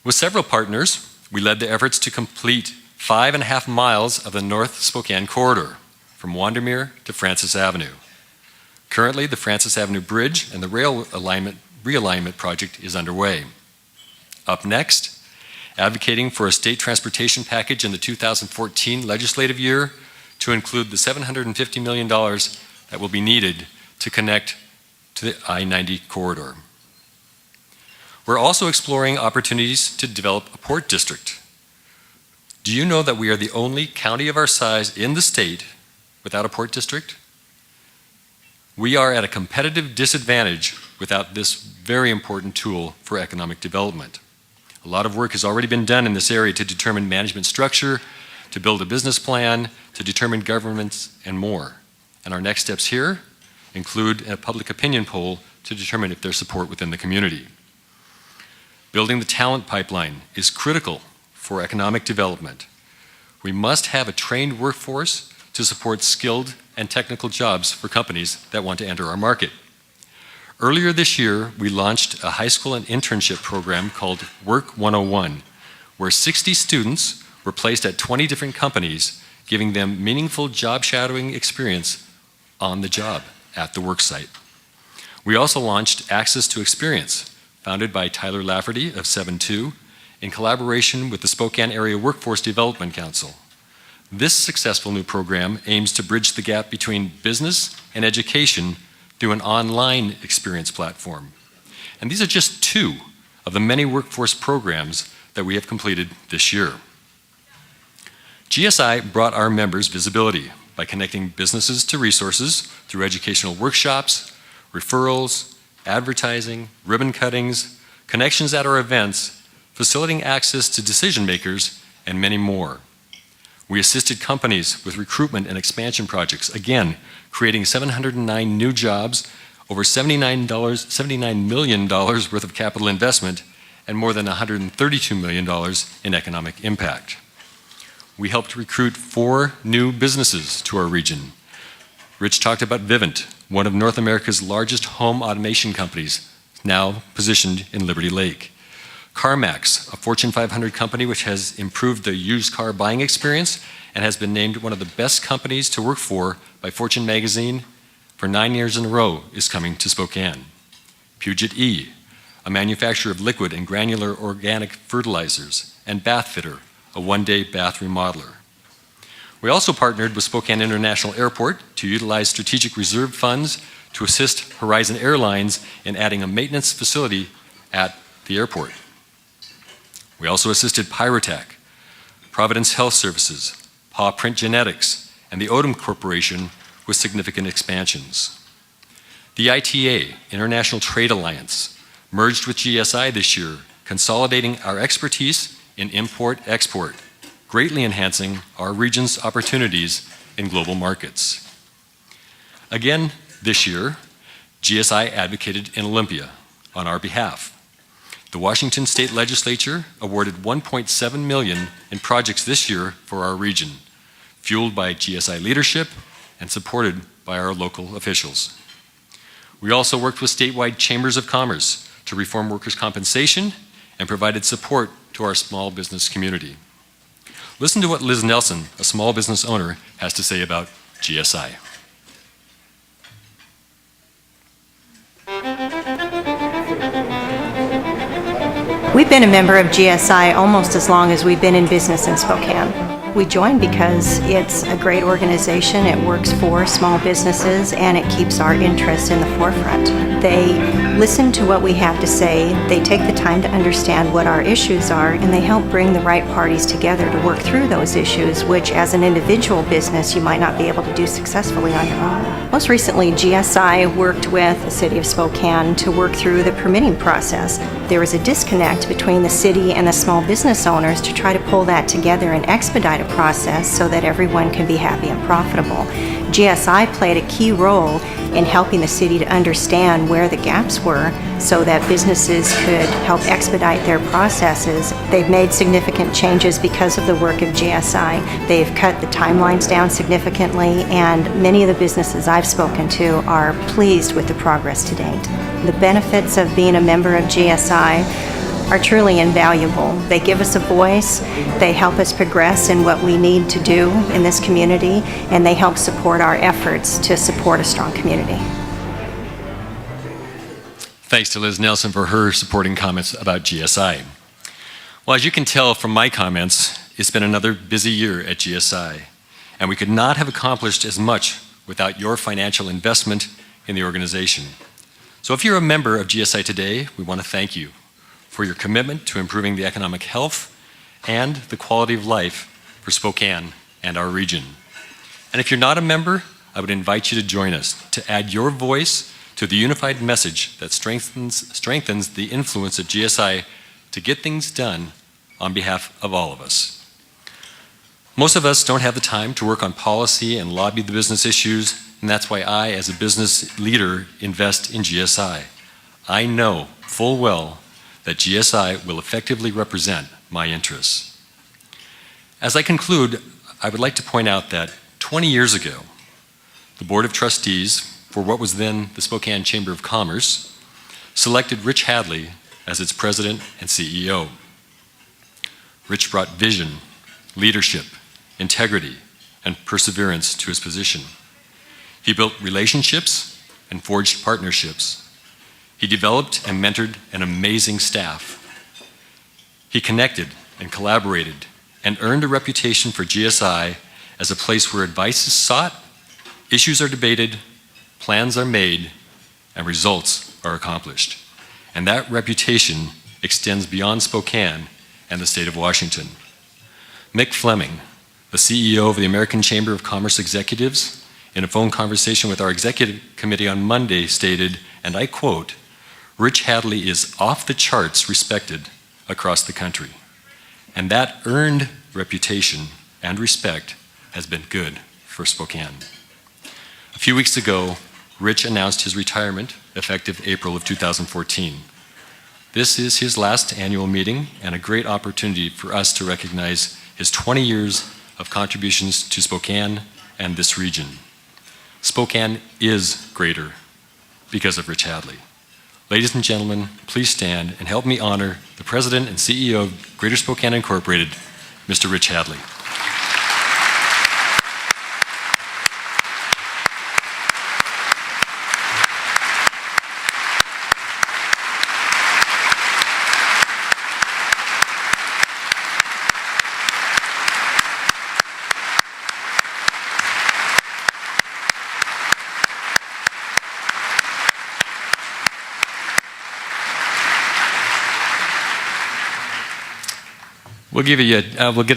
With several partners, we led the efforts to complete 5.5 miles of the North Spokane corridor, from Wandermere to Francis Avenue. Currently, the Francis Avenue Bridge and the rail realignment project is underway. Up next, advocating for a state transportation package in the 2014 legislative year to include the $750 million that will be needed to connect to the I-90 corridor. We're also exploring opportunities to develop a port district. Do you know that we are the only county of our size in the state without a port district? We are at a competitive disadvantage without this very important tool for economic development. A lot of work has already been done in this area to determine management structure, to build a business plan, to determine governance, and more. And our next steps here include a public opinion poll to determine if there's support within the community. Building the talent pipeline is critical for economic development. We must have a trained workforce to support skilled and technical jobs for companies that want to enter our market. Earlier this year, we launched a high school and internship program called Work 101, where 60 students were placed at 20 different companies, giving them meaningful job shadowing experience on the job at the work site. We also launched Access to Experience, founded by Tyler Lafferty of 7-2, in collaboration with the Spokane Area Workforce Development Council. This successful new program aims to bridge the gap between business and education through an online experience platform. And these are just two of the many workforce programs that we have completed this year. GSI brought our members visibility by connecting businesses to resources through educational workshops, referrals, advertising, ribbon cuttings, connections at our events, facilitating access to decision makers, and many more. We assisted companies with recruitment and expansion projects, again, creating 709 new jobs, over $79 million worth of capital investment, and more than $132 million in economic impact. We helped recruit 4 new businesses to our region. Rich talked about Vivint, one of North America's largest home automation companies, now positioned in Liberty Lake. CarMax, a Fortune 500 company which has improved the used car buying experience and has been named one of the best companies to work for by Fortune magazine for 9 years in a row, is coming to Spokane. Puget E, a manufacturer of liquid and granular organic fertilizers, and Bathfitter, a one-day bath remodeler. We also partnered with Spokane International Airport to utilize strategic reserve funds to assist Horizon Airlines in adding a maintenance facility at the airport. We also assisted Pyrotech, Providence Health Services, Paw Print Genetics, and the Odom Corporation with significant expansions. The ITA, International Trade Alliance, merged with GSI this year, consolidating our expertise in import-export, greatly enhancing our region's opportunities in global markets. Again, this year, GSI advocated in Olympia on our behalf. The Washington State Legislature awarded $1.7 million in projects this year for our region, fueled by GSI leadership and supported by our local officials. We also worked with statewide chambers of commerce to reform workers' compensation and provided support to our small business community. Listen to what Liz Nelson, a small business owner, has to say about GSI. We've been a member of GSI almost as long as we've been in business in Spokane. We joined because it's a great organization, it works for small businesses, and it keeps our interests in the forefront. They listen to what we have to say, they take the time to understand what our issues are, and they help bring the right parties together to work through those issues, which as an individual business you might not be able to do successfully on your own. Most recently, GSI worked with the City of Spokane to work through the permitting process. There was a disconnect between the city and the small business owners to try to pull that together and expedite a process so that everyone can be happy and profitable. GSI played a key role in helping the city to understand where the gaps were so that businesses could help expedite their processes. They've made significant changes because of the work of GSI. They've cut the timelines down significantly, and many of the businesses I've spoken to are pleased with the progress to date. The benefits of being a member of GSI are truly invaluable. They give us a voice, they help us progress in what we need to do in this community, and they help support our efforts to support a strong community. Thanks to Liz Nelson for her supporting comments about GSI. Well, as you can tell from my comments, it's been another busy year at GSI, and we could not have accomplished as much without your financial investment in the organization. So if you're a member of GSI today, we want to thank you for your commitment to improving the economic health and the quality of life for Spokane and our region. And if you're not a member, I would invite you to join us to add your voice to the unified message that strengthens the influence of GSI to get things done on behalf of all of us. Most of us don't have the time to work on policy and lobby the business issues, and that's why I, as a business leader, invest in GSI. I know full well that GSI will effectively represent my interests. As I conclude, I would like to point out that 20 years ago, the Board of Trustees for what was then the Spokane Chamber of Commerce selected Rich Hadley as its president and CEO. Rich brought vision, leadership, integrity, and perseverance to his position. He built relationships and forged partnerships. He developed and mentored an amazing staff. He connected and collaborated and earned a reputation for GSI as a place where advice is sought, issues are debated, plans are made, and results are accomplished. And that reputation extends beyond Spokane and the state of Washington. Mick Fleming, the CEO of the American Chamber of Commerce Executives, in a phone conversation with our executive committee on Monday stated, and I quote, "Rich Hadley is off the charts respected across the country." And that earned reputation and respect has been good for Spokane. A few weeks ago, Rich announced his retirement effective April of 2014. This is his last annual meeting and a great opportunity for us to recognize his 20 years of contributions to Spokane and this region. Spokane is greater because of Rich Hadley. Ladies and gentlemen, please stand and help me honor the President and CEO of Greater Spokane Incorporated, Mr. Rich Hadley. We'll get